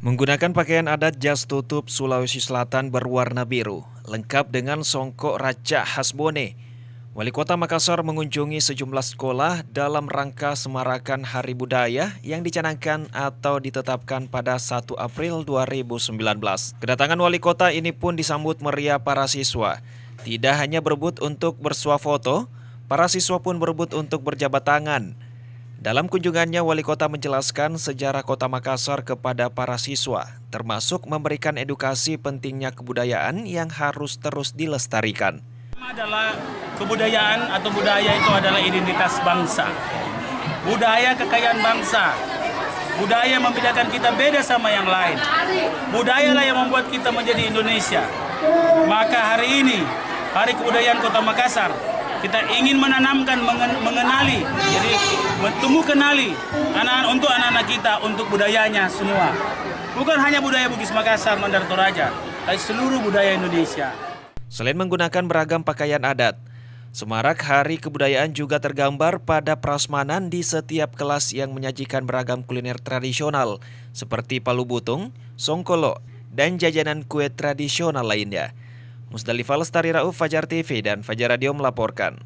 Menggunakan pakaian adat jas tutup Sulawesi Selatan berwarna biru, lengkap dengan songkok raca khas Bone. Wali Kota Makassar mengunjungi sejumlah sekolah dalam rangka semarakan Hari Budaya yang dicanangkan atau ditetapkan pada 1 April 2019. Kedatangan Wali Kota ini pun disambut meriah para siswa. Tidak hanya berebut untuk bersuah foto, para siswa pun berebut untuk berjabat tangan. Dalam kunjungannya, Wali Kota menjelaskan sejarah Kota Makassar kepada para siswa, termasuk memberikan edukasi pentingnya kebudayaan yang harus terus dilestarikan. Adalah kebudayaan atau budaya itu adalah identitas bangsa. Budaya kekayaan bangsa. Budaya membedakan kita beda sama yang lain. Budayalah yang membuat kita menjadi Indonesia. Maka hari ini, Hari Kebudayaan Kota Makassar, kita ingin menanamkan, mengenali, jadi bertemu kenali untuk anak-anak kita, untuk budayanya semua. Bukan hanya budaya Bugis Makassar, Mandar Toraja, tapi seluruh budaya Indonesia. Selain menggunakan beragam pakaian adat, semarak Hari Kebudayaan juga tergambar pada prasmanan di setiap kelas yang menyajikan beragam kuliner tradisional seperti palu butung, songkolo, dan jajanan kue tradisional lainnya. Musdalifah Lestari Rauf, Fajar TV dan Fajar Radio melaporkan.